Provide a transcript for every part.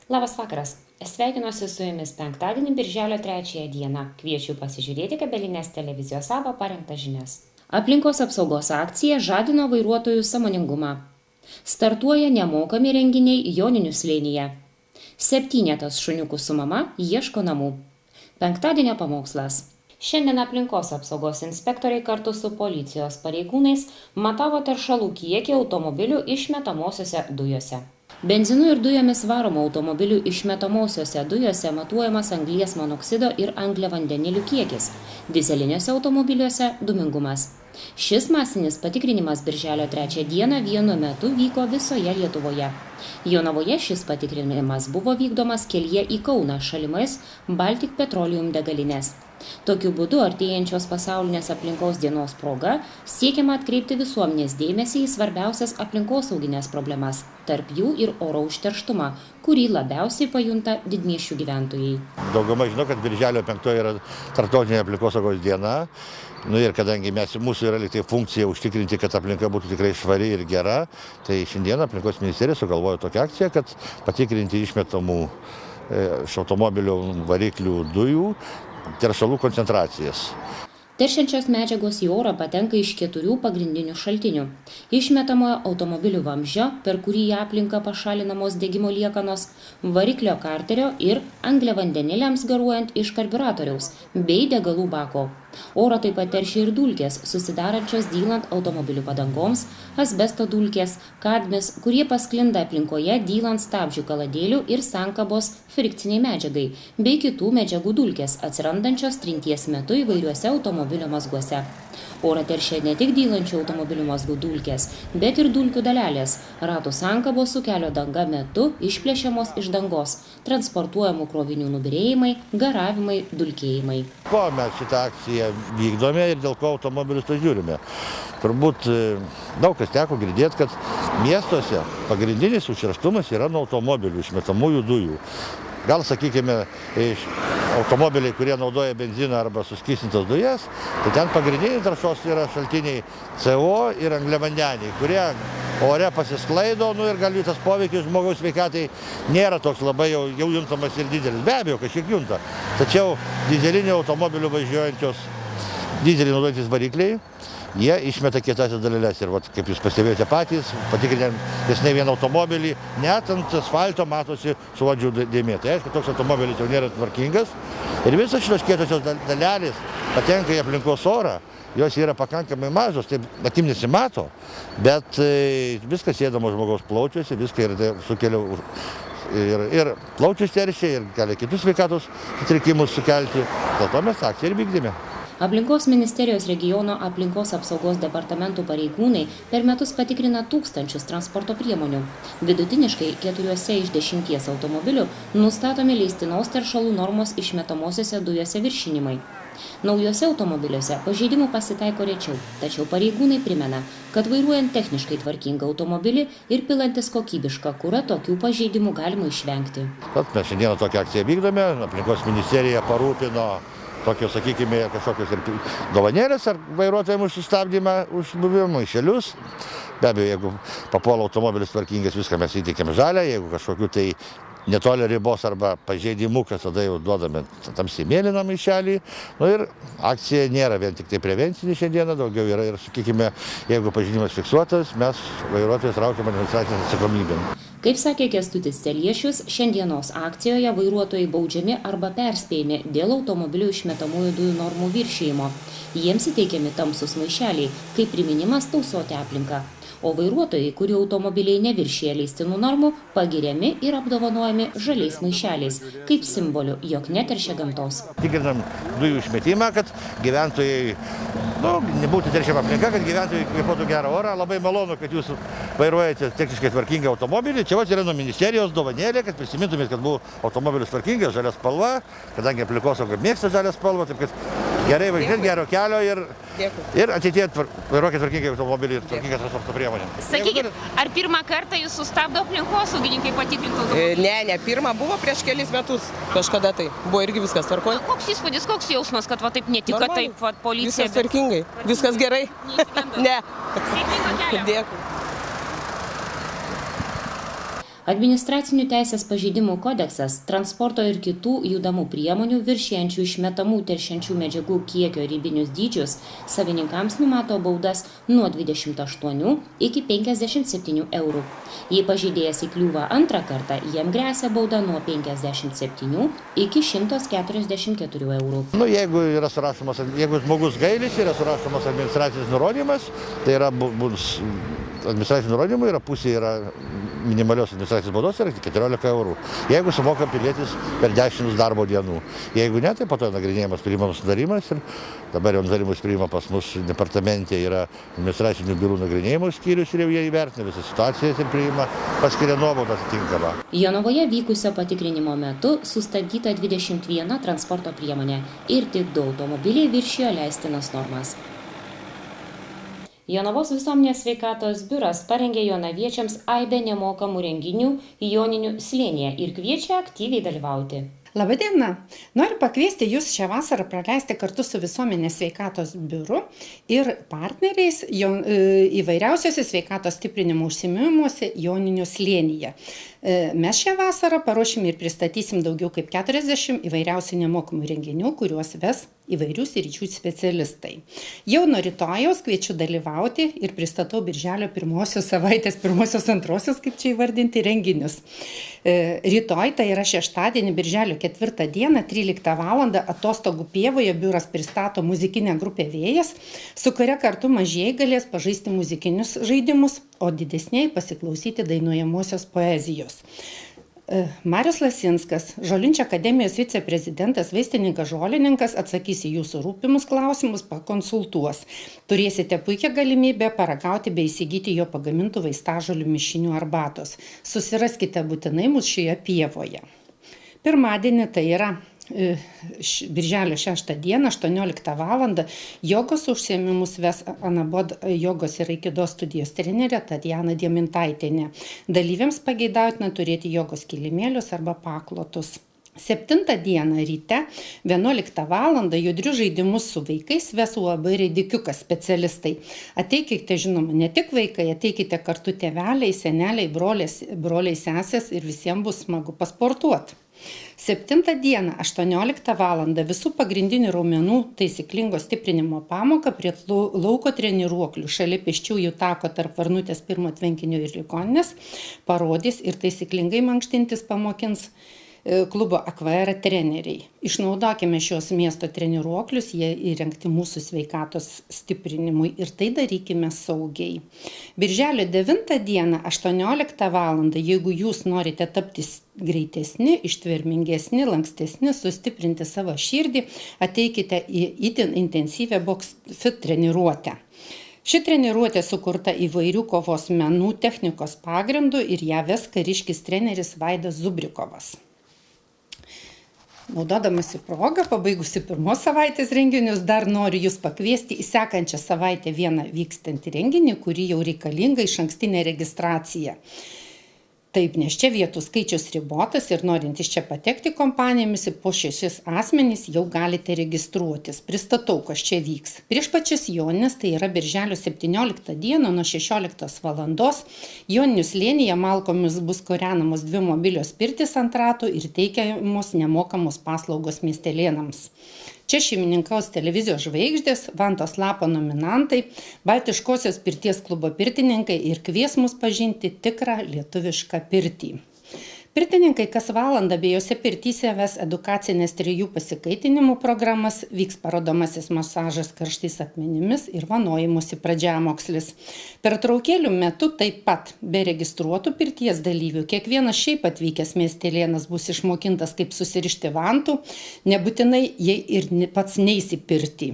Labas vakaras. Sveikinuosi su jumis penktadienį, birželio 3 dieną. Kviečiu pasižiūrėti kabelinės televizijos savo parengtas žinias. Aplinkos apsaugos akcija žadino vairuotojų sąmoningumą. Startuoja nemokami renginiai Joninių slėnyje. 7 šuniukų su mama ieško namų. Penktadienio pamokslas. Šiandien aplinkos apsaugos inspektoriai kartu su policijos pareigūnais matavo teršalų kiekį automobilių išmetamosiose dujose. Benzinu ir dujomis varomų automobilių išmetamosiose dujose matuojamas anglies monoksido ir angliavandenilių kiekis, dizeliniuose automobiliuose dūmingumas. Šis masinis patikrinimas birželio 3 dieną vienu metu vyko visoje Lietuvoje. Jonavoje šis patikrinimas buvo vykdomas kelyje į Kauną šalimais Baltic Petroleum degalinės. Tokiu būdu artėjančios pasaulinės aplinkos dienos proga siekiama atkreipti visuomenės dėmesį į svarbiausias aplinkosauginės problemas, tarp jų ir oro užterštumą, kurį labiausiai pajunta didmiesčių gyventojai. Dauguma žino, kad birželio 5 yra tarptautinė aplinkosaugos diena. Ir kadangi mūsų yra liktai funkcija užtikrinti, kad aplinka būtų tikrai švari ir gera, tai šiandien aplinkos ministerija sugalvojo tokią akciją, kad patikrinti išmetamų iš automobilių variklių dujų teršalų koncentracijas. Teršiančios medžiagos į orą patenka iš 4 pagrindinių šaltinių. Išmetamojo automobilių vamzdžio, per kurį į aplinką pašalinamos degimo liekanos, variklio karterio ir angliavandeniliams garuojant iš karbiuratoriaus bei degalų bako. Orą taip pat teršia ir dulkės, susidarančios dylant automobilių padangoms, asbesto dulkės, kadmis, kurie pasklinda aplinkoje dylant stabdžių kaladėlių ir sankabos frikciniai medžiagai, bei kitų medžiagų dulkės, atsirandančios trinties metu įvairiuose automobilio mazguose. Orą teršia ne tik dylančių automobilių mazgų dulkės, bet ir dulkių dalelės, ratų sankabos su kelio danga metu išplėšiamos iš dangos, transportuojamų krovinių nubyrėjimai, garavimai, dulkėjimai. Ko mes šitą akciją vykdome ir dėl ko automobilius tai žiūrime? Turbūt daug kas teko girdėti, kad miestuose pagrindinis užterštumas yra nuo automobilių išmetamųjų dujų. Gal, sakykime, automobiliai, kurie naudoja benziną arba suskystintas dujas, tai ten pagrindiniai taršos yra šaltiniai CO ir angliavandeniai, kurie ore pasisklaido, ir gal jų tas poveikis žmogaus sveikatai nėra toks labai jau juntamas ir didelis. Be abejo, kažkiek junta. Tačiau dizelinių automobilių važiuojančios dizelį naudojantis varikliai, jie išmeta kietąsias daleles. Ir kaip jūs pastebėjote patys, patikrinę nesnei vieną automobilį, net ant asfalto matosi suodžių dėmė. Tai aišku, toks automobilis jau nėra tvarkingas. Ir visos šios kietosios dalelės patenka į aplinkos orą. Jos yra pakankamai mažos, taip akim nesimato, bet viskas sėdama žmogaus plaučiuose, viską ir sukelia ir plaučius teršia, ir gali kitus sveikatos sutrikimus sukelti. Dėl to mes akciją ir vykdėme. Aplinkos ministerijos regiono aplinkos apsaugos departamentų pareigūnai per metus patikrina tūkstančius transporto priemonių. Vidutiniškai 4 iš 10 automobilių nustatomi leistinos teršalų normos išmetamosiose dujose viršinimai. Naujuose automobiliuose pažeidimų pasitaiko rečiau, tačiau pareigūnai primena, kad vairuojant techniškai tvarkingą automobilį ir pilantis kokybišką kurą tokių pažeidimų galima išvengti. Mes šiandieną tokią akciją vykdome, aplinkos ministerija parūpino tokios, sakykime, kažkokios ir dovanėlės ar vairuotojams už sustabdymą, už buvimą, maišelius. Be abejo, jeigu papuola automobilis tvarkingas, viską mes įteikėm žalią, jeigu kažkokių tai netoli ribos arba pažeidimų, kas tada jau duodame tamsiai mėlyną maišelį. Ir akcija nėra vien tik tai prevencinė šiandieną, daugiau yra ir, sakykime, jeigu pažeidimas fiksuotas, mes vairuotojus traukiam administracinės atsakomybėn. Kaip sakė Kęstutis Celiešius, šiandienos akcijoje vairuotojai baudžiami arba perspėjami dėl automobilių išmetamųjų dujų normų viršijimo. Jiems įteikiami tamsūs maišeliai, kaip priminimas tausoti aplinką. O vairuotojai, kurių automobiliai neviršija leistinų normų, pagiriami ir apdovanojami žaliais maišeliais, kaip simboliu, jog neteršia gamtos. Tikrinam dujų išmetimą, kad gyventojai nebūtų teršiama aplinka, kad gyventojai kvėpuotų gerą orą. Labai malonu, kad jūs vairuojate techniškai tvarkingą automobilį. Čia yra nuo ministerijos dovanėlė, kad prisimintumėt, kad buvo automobilis tvarkingas, žalia spalva, kadangi aplinkosauga mėgsta žalią spalvą, taip kad gerai važinėt, gero kelio ir ateityje vairuokit tvarkingai automobilį ir tvarkingas transporto priemonę. Sakykit, ar pirmą kartą jūs sustabdo aplinkosaugininkai patikrinti automobilį? Ne, pirmą buvo prieš kelis metus kažkada tai. Buvo irgi viskas tvarkoje. Koks įspūdis, koks jausmas, kad taip netiko, taip policija? Viskas tvarkingai, viskas gerai. Ne. Sėkmingo kelio. Dėkui. Administracinių teisės pažeidimų kodeksas transporto ir kitų judamų priemonių viršijančių išmetamų teršiančių medžiagų kiekio ribinius dydžius savininkams numato baudas nuo 28 iki 57 eurų. Jei pažeidėjas įkliūva antrą kartą, jam gresia bauda nuo 57 iki 144 eurų. Jeigu žmogus gailisi, yra surašomas administracinis nurodymas, tai yra administracinių nurodymų yra pusė yra minimalios administracinės baudos yra 14 eurų. Jeigu sumoka pilietis per 10 darbo dienų. Jeigu ne, tai po to nagrinėjimas priimamas nutarimas ir dabar jau nutarimus priima pas mus departamente yra administracinių bylų nagrinėjimo skyrius ir jau jie įvertina visą situaciją ir priima paskiria nuobaudą atitinkamą. Jonavoje vykusio patikrinimo metu sustabdyta 21 transporto priemonė ir tik 2 automobiliai viršijo leistinas normas. Jonavos visuomenės sveikatos biuras parengė jonaviečiams aibę nemokamų renginių Joninių slėnyje ir kviečia aktyviai dalyvauti. Labadiena! Noriu pakviesti Jūs šią vasarą praleisti kartu su visuomenės sveikatos biuru ir partneriais įvairiausiose sveikatos stiprinimo užsiėmimuose Joninių slėnyje. Mes šią vasarą paruošim ir pristatysim daugiau kaip 40 įvairiausių nemokamų renginių, kuriuos ves įvairių sričių specialistai. Jau nuo rytojaus kviečiu dalyvauti ir pristatau birželio pirmosios savaitės, pirmosios antrosios, kaip čia įvardinti, renginius. Rytoj, tai yra šeštadienį, birželio 4 dieną, 13 val. Atostogų pievoje biuras pristato muzikinę grupę Vėjas, su kuria kartu mažieji galės pažaisti muzikinius žaidimus, o didesniai pasiklausyti dainuojamosios poezijos. Marius Lasinskas, Žolinčio akademijos viceprezidentas, vaistininkas, žolininkas, atsakys į jūsų rūpimus klausimus, pakonsultuos. Turėsite puikią galimybę paragauti bei įsigyti jo pagamintų vaistažolių mišinių arbatos. Susiraskite būtinai mus šioje pievoje. Pirmadienį, tai yra birželio 6 dieną, 18 val. Jogos užsiėmimus ves Anabod jogos ir aikidos studijos trenerė Tatjana Diemintaitienė. Dalyviams pageidautina turėti jogos kilimėlius arba paklotus. 7 dieną ryte, 11 val. Judrius žaidimus su vaikais ves UAB Reidikiukas specialistai. Ateikite, žinoma, ne tik vaikai, ateikite kartu tėveliai, seneliai, broliai, sesės ir visiems bus smagu pasportuoti. 7 dieną, 18 val. Visų pagrindinių raumenų taisyklingo stiprinimo pamoką prie lauko treniruoklių šalia pėsčiųjų tako tarp Varnutės 1 tvenkinio ir ligoninės parodys ir taisyklingai mankštintis pamokins klubo Akvaera treneriai. Išnaudokime šios miesto treniruoklius, jie įrengti mūsų sveikatos stiprinimui ir tai darykime saugiai. Birželio 9 dieną, 18 val. Jeigu jūs norite tapti greitesni, ištvermingesni, lankstesni, sustiprinti savo širdį, ateikite į itin intensyvę BoxFit treniruotę. Ši treniruotė sukurta įvairių kovos menų technikos pagrindų ir ją ves kariškis treneris Vaidas Zubrikovas. Naudodamasi progą, pabaigusi pirmos savaitės renginius, dar noriu Jūs pakviesti į sekančią savaitę vieną vykstantį renginį, kurį jau reikalinga išankstinė registracija. Taip, nes čia vietų skaičius ribotas ir norintys čia patekti kompanijomis po 6 asmenys jau galite registruotis. Pristatau, kas čia vyks. Prieš pačias Jonines, tai yra birželio 17 dieną nuo 16 val. Joninių slėnyje malkomis bus kūrenamos 2 mobilios pirtys ant ratų ir teikiamos nemokamos paslaugos miestelėnams. Čia šeimininkaus televizijos žvaigždės, Vantos lapo nominantai, Baltiškosios pirties klubo pirtininkai ir kvies mus pažinti tikrą lietuvišką pirtį. Pirtininkai kas valandą abiejose pirtyse ves edukacinės 3 pasikaitinimų programas, vyks parodomasis masažas karštais akmenimis ir vanojimosi pradžiamokslis. Pertraukėlių metu taip pat be registruotų pirties dalyvių kiekvienas šiaip atvykęs miestelėnas bus išmokintas, kaip susirišti vantų, nebūtinai jei ir pats neis į pirtį.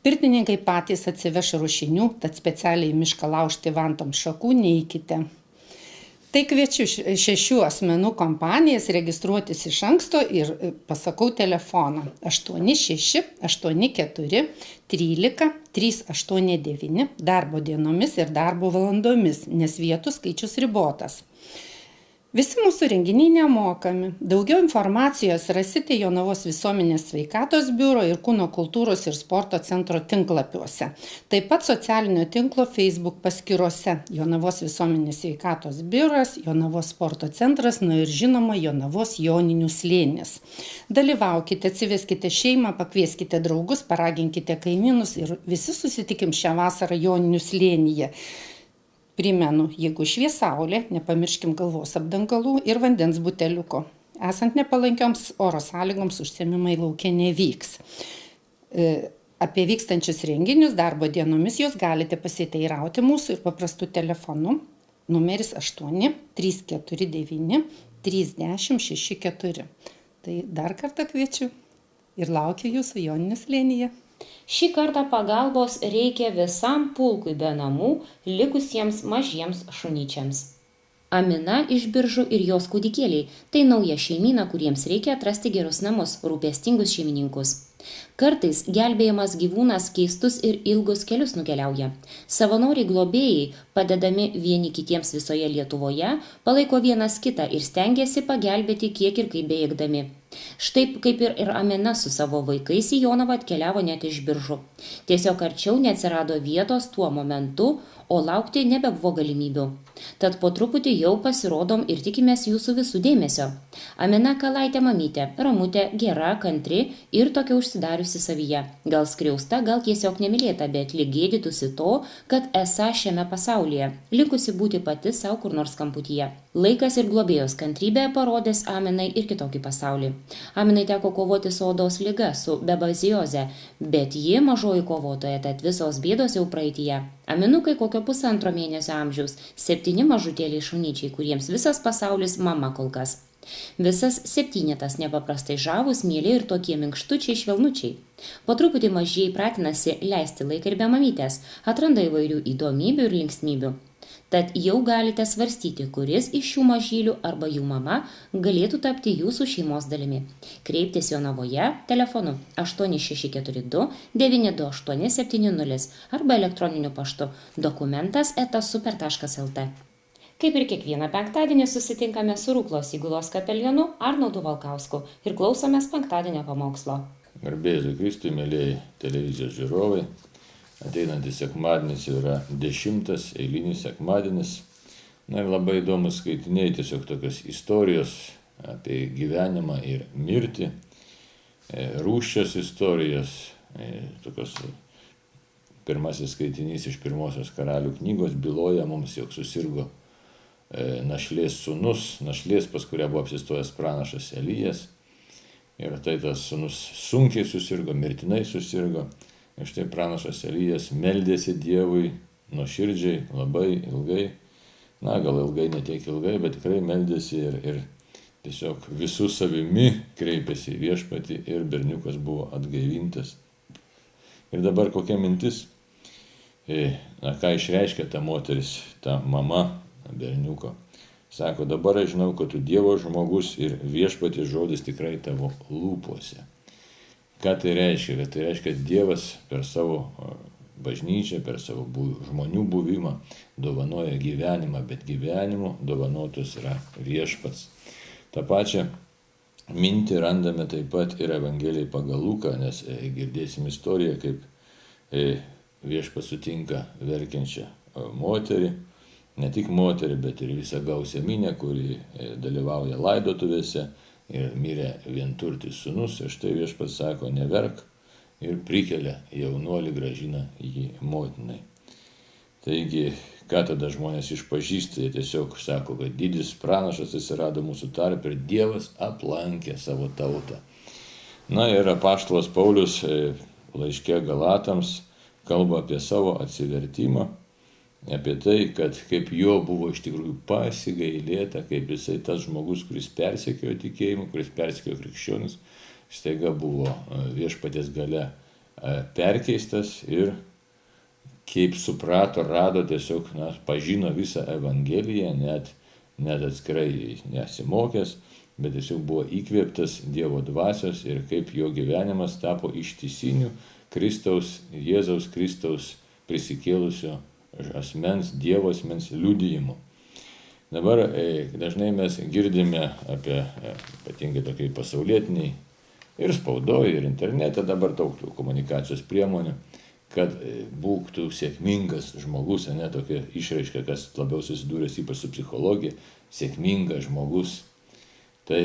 Pirtininkai patys atsiveš ruošinių, tad specialiai į mišką laužti vantom šakų neikite. Tai kviečiu 6 asmenų kompanijas registruotis iš anksto ir pasakau telefoną 86 84 13 389 darbo dienomis ir darbo valandomis, nes vietų skaičius ribotas. Visi mūsų renginiai nemokami. Daugiau informacijos rasite Jonavos visuomenės sveikatos biuro ir Kūno kultūros ir sporto centro tinklapiuose. Taip pat socialinio tinklo Facebook paskyrose Jonavos visuomenės sveikatos biuras, Jonavos sporto centras, ir žinoma Jonavos Joninių slėnis. Dalyvaukite, atsiveskite šeimą, pakvieskite draugus, paraginkite kaimynus ir visi susitikim šią vasarą Joninių slėnyje. Primenu, jeigu švies saulė, nepamirškim galvos apdangalų ir vandens buteliuko. Esant nepalankioms oro sąlygoms užsiėmimai lauke nevyks. Apie vykstančius renginius darbo dienomis jūs galite pasiteirauti mūsų ir paprastų telefonu. Numeris 8 349 30 64. Tai dar kartą kviečiu ir laukiu jūsų Joninių slėnyje. Šį kartą pagalbos reikia visam pulkui be namų likusiems mažiems šunyčiams. Amina iš Biržų ir jos kūdikėliai – tai nauja šeimyna, kuriems reikia atrasti gerus namus, rūpestingus šeimininkus. Kartais gelbėjamas gyvūnas keistus ir ilgus kelius nukeliauja. Savanoriai globėjai, padedami vieni kitiems visoje Lietuvoje, palaiko vienas kitą ir stengiasi pagelbėti kiek ir kaip bėgdami. Štai kaip ir Amina su savo vaikais į Jonavą atkeliavo net iš Biržų. Tiesiog arčiau neatsirado vietos tuo momentu, o laukti nebebuvo galimybių. Tad po truputį jau pasirodom ir tikimės jūsų visų dėmesio. Amina Kalaitė mamytė, ramutė, gera, kantri ir tokia užsidariusi savyje. Gal skriausta, gal tiesiog nemylėta, bet lyg gėdytųsi to, kad esą šiame pasaulyje, likusi būti pati savo kur nors kamputyje. Laikas ir globėjos kantrybė parodės Aminai ir kitokį pasaulį. Aminai teko kovoti su odos liga, su bebazioze, bet ji mažoji kovotoja, tad visos bėdos jau praeityje. Aminukai kokio 1,5 mėnesio amžiaus, 7 mažutėliai šunyčiai, kuriems visas pasaulis mama kol kas. Visas 7 nepaprastai žavūs, mieli ir tokie minkštučiai švelnučiai. Po truputį mažieji pratinasi leisti laiką ir be mamytės, atranda įvairių įdomybių ir linksmybių. Tad jau galite svarstyti, kuris iš šių mažylių arba jų mama galėtų tapti jūsų šeimos dalimi. Kreiptis Jonavoje telefonu 8642 92870 arba elektroniniu paštu dokumentas@super.lt. Kaip ir kiekvieną penktadienį susitinkame su Ruklos įgulos kapelionu Arnoldu Valkausku ir klausomės penktadienio pamokslo. Garbė Jėzui Kristui, mėlyjei televizijos žiūrovai. Ateinantis sekmadienis yra 10 eilinis sekmadienis. Ir labai įdomus skaitiniai, tiesiog tokios istorijos apie gyvenimą ir mirtį, rūsčios istorijos. Tokios pirmasis skaitinys iš pirmosios karalių knygos byloja mums, jog susirgo našlės sūnus, našlės, pas kurią buvo apsistojęs pranašas Elijas. Ir tai tas sūnus sunkiai susirgo, mirtinai susirgo. Ir štai pranašas Elijas meldėsi Dievui nuoširdžiai, labai ilgai. Gal ilgai, ne tiek ilgai, bet tikrai meldėsi ir tiesiog visų savimi kreipėsi į Viešpatį ir berniukas buvo atgaivintas. Ir dabar kokia mintis, ką išreiškia ta moteris, ta mama berniuko. Sako, dabar aš žinau, kad tu Dievo žmogus ir Viešpaties žodis tikrai tavo lūpose. Ką tai reiškia? Kad tai reiškia, kad Dievas per savo bažnyčią, per savo žmonių buvimą dovanoja gyvenimą, bet gyvenimu dovanotus yra Viešpats. Ta pačią mintį randame taip pat ir Evangelijai pagal Luką, nes girdėsim istoriją, kaip Viešpats sutinka verkiančią moterį, ne tik moterį, bet ir visą gausią minią, kuri dalyvauja laidotuvėse. Ir mirė vienturtis sūnus, ir štai Viešpats sako, neverk, ir prikelia jaunuolį, grąžina jį motinai. Taigi, ką tada žmonės išpažįsta, jie tiesiog sako, kad didis pranašas atsirado mūsų tarpe ir Dievas aplankė savo tautą. Ir apaštalas Paulius laiške Galatams kalba apie savo atsivertimą, apie tai, kad kaip jo buvo iš tikrųjų pasigailėta, kaip jisai tas žmogus, kuris persekiojo tikėjimą, kuris persekiojo krikščionis, staiga buvo Viešpaties gale perkeistas ir kaip suprato, rado tiesiog, pažino visą Evangeliją, net atskirai nesimokęs, bet tiesiog buvo įkvėptas Dievo dvasios ir kaip jo gyvenimas tapo ištisiniu Jėzaus Kristaus prisikėlusio asmens, Dievo asmens liudijimu. Dabar dažnai mes girdime apie, ypatingai tokiai pasaulietiniai, ir spaudoje, ir internete dabar daug tų komunikacijos priemonių, kad būtų sėkmingas žmogus, ne tokia išraiška, kas labiau susidūręs ypač su psichologija, sėkmingas žmogus. Tai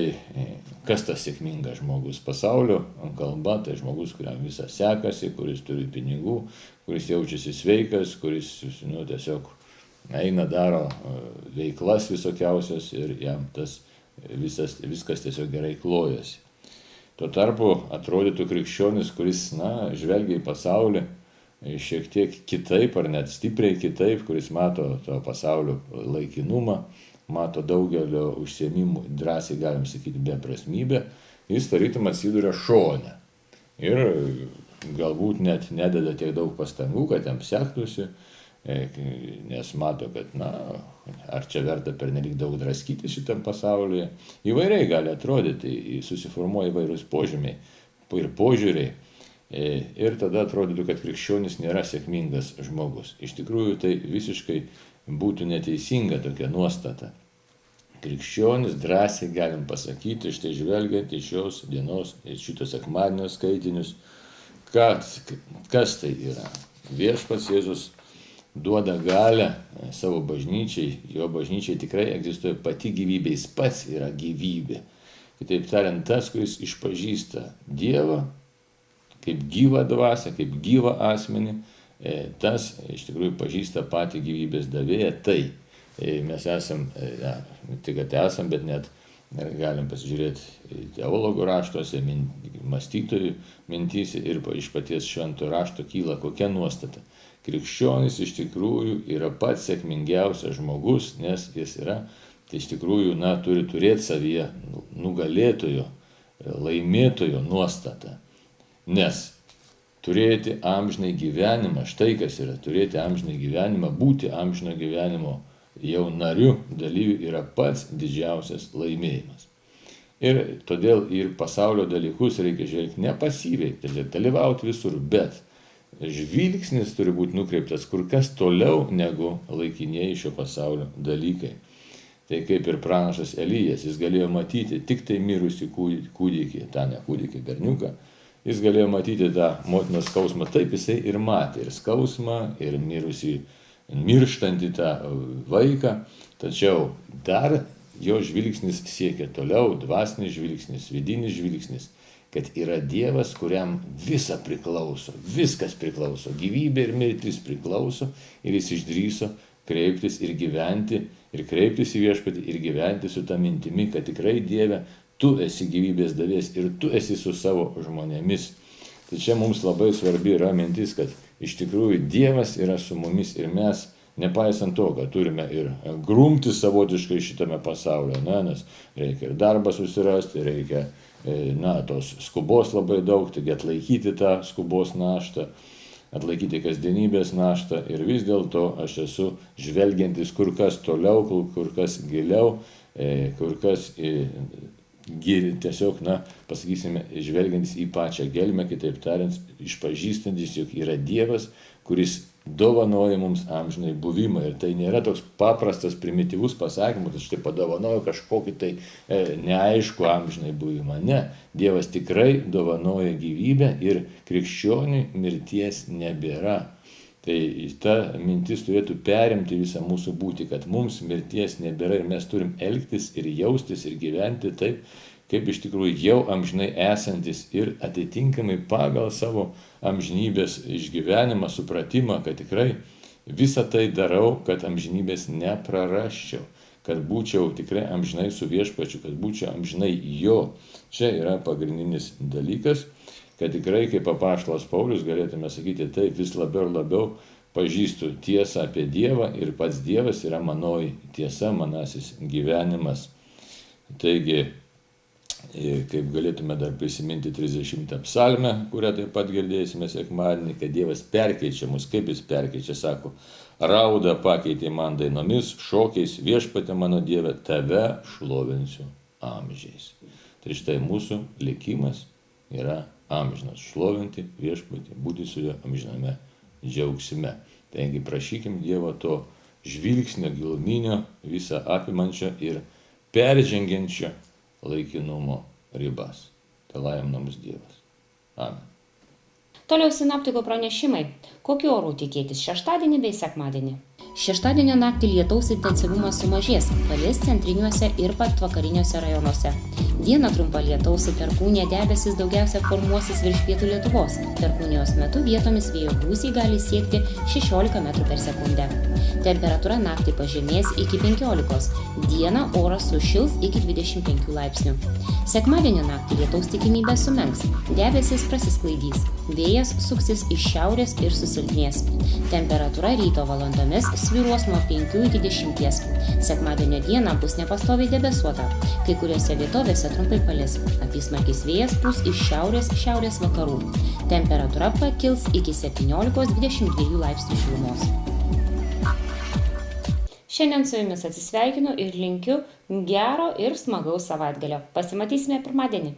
kas tas sėkmingas žmogus? Pasaulio kalba, tai žmogus, kuriam visas sekasi, kuris turi pinigų, kuris jaučiasi sveikas, kuris tiesiog eina, daro veiklas visokiausias ir jam tas viskas tiesiog gerai klojasi. Tuo tarpu atrodytų krikščionis, kuris, žvelgia į pasaulį šiek tiek kitaip ar net stipriai kitaip, kuris mato to pasaulio laikinumą, mato daugelio užsiėmimų, drąsiai galim sakyti, beprasmybę, jis tarytum atsiduria šone. Ir galbūt net nededa tiek daug pastangų, kad jam sektųsi, nes mato, kad, ar čia verta pernelyg daug draskyti šitam pasaulyje. Įvairiai gali atrodyti, susiformuoja įvairūs požymiai ir požiūriai. Ir tada atrodytų, kad krikščionis nėra sėkmingas žmogus. Iš tikrųjų, tai visiškai būtų neteisinga tokia nuostata. Krikščionis drąsiai galim pasakyti, štai žvelgiant į šios dienos, į šito sekmadienio skaitinius, kas tai yra. Viešpats Jėzus duoda galią savo bažnyčiai, jo bažnyčiai tikrai egzistuoja pati gyvybė, jis pats yra gyvybė. Kitaip tariant, tas, kuris išpažįsta Dievą, kaip gyvą dvasią, kaip gyvą asmenį, tas iš tikrųjų pažįsta patį gyvybės davėją. Tai mes esam, tik kad esam, bet net galim pasižiūrėti teologų raštuose, mąstytojų mintyse ir iš paties švento rašto kyla kokia nuostata. Krikščionis iš tikrųjų yra pats sėkmingiausias žmogus, nes jis yra, tai iš tikrųjų, turi turėti savyje nugalėtojo, laimėtojo nuostatą. Nes turėti amžinai gyvenimą, štai kas yra turėti amžinai gyvenimą, būti amžino gyvenimo jau nariu dalyviu yra pats didžiausias laimėjimas. Ir todėl ir pasaulio dalykus reikia žvelgti ne pasyviai, tai dalyvauti visur, bet žvilgsnis turi būti nukreiptas kur kas toliau negu laikinieji šio pasaulio dalykai. Tai kaip ir pranašas Elijas, jis galėjo matyti tik tai mirusį kūdikį, tą ne kūdikį, berniuką, jis galėjo matyti tą motinos skausmą, taip jisai ir matė, ir skausmą, ir mirštantį tą vaiką, tačiau dar jo žvilgsnis siekia toliau, dvasinis žvilgsnis, vidinis žvilgsnis, kad yra Dievas, kuriam visa priklauso, viskas priklauso, gyvybė ir mirtis priklauso ir jis išdrįso kreiptis ir gyventi, ir kreiptis į viešpatį ir gyventi su ta mintimi, kad tikrai Dieve, tu esi gyvybės davėjas ir tu esi su savo žmonėmis. Tai čia mums labai svarbi yra mintis, kad iš tikrųjų Dievas yra su mumis ir mes, nepaisant to, kad turime ir grumtis savotiškai šitame pasaulyje, nes reikia ir darbą susirasti, reikia tos skubos labai daug, taigi atlaikyti tą skubos naštą, atlaikyti kasdienybės naštą ir vis dėlto aš esu žvelgiantis kur kas toliau, kur kas giliau, kur kas tiesiog, pasakysime, žvelgiantis į pačią gelmę, kitaip tariant, išpažįstantis, jog yra Dievas, kuris dovanoja mums amžinai buvimą. Ir tai nėra toks paprastas, primityvus pasakymas, kad štai padovanoju kažkokį tai neaišku amžinai buvimą. Ne, Dievas tikrai dovanoja gyvybę ir krikščioniui mirties nebėra. Tai ta mintis turėtų perimti visą mūsų būtį, kad mums mirties nebėra ir mes turim elgtis ir jaustis ir gyventi taip, kaip iš tikrųjų jau amžinai esantis ir atitinkamai pagal savo amžinybės išgyvenimą, supratimą, kad tikrai visą tai darau, kad amžinybės neprarasčiau, kad būčiau tikrai amžinai su viešpačiu, kad būčiau amžinai jo. Čia yra pagrindinis dalykas, kad tikrai, kaip apaštalas Paulius, galėtume sakyti, taip vis labiau ir labiau pažįstu tiesą apie Dievą ir pats Dievas yra manoji tiesa, manasis gyvenimas. Taigi, kaip galėtume dar prisiminti 30 psalmę, kurią taip pat girdėsime sekmadienį, kad Dievas perkeičia mus, kaip jis perkeičia, sako, raudą pakeitė man dainomis, šokiais, viešpatie mano Dieve, tave šlovinsiu amžiais. Tai štai mūsų likimas yra amžinas, šlovinti viešpatį, būti su juo amžiname džiaugsme. Taigi prašykim Dievo to žvilgsnio giluminio, visą apimančio ir peržengiančio laikinumo ribas. Tai laimina mus Dievas. Amen. Toliau sinoptikų pranešimai. Kokiu orų tikėtis šeštadienį bei sekmadienį? Šeštadienio naktį lietaus intensyvumas sumažės, palis centriniuose ir patvakariniuose rajonuose. Dieną trumpa lietaus su perkūnija debesis daugiausia formuosis virš pietų Lietuvos. Perkūnijos metu vietomis vėjo gūsiai gali siekti 16 m/s. Temperatūra naktį pažemės iki 15, dieną oras sušils iki 25 laipsnių. Sekmadienio naktį lietaus tikimybė sumenks, debesis prasisklaidys, vėjas suksis iš šiaurės ir susilpnės. Temperatūra ryto valandomis svyruos nuo 5 iki 10. Sekmadienio dieną bus nepastoviai debesuota, kai kuriuose vietovėse trumpai palis. Apysmarkis vėjas pūs iš šiaurės vakarų. Temperatūra pakils iki 17-22 laipsnių šilumos. Šiandien su jumis atsisveikinu ir linkiu gero ir smagaus savaitgalio. Pasimatysime pirmadienį.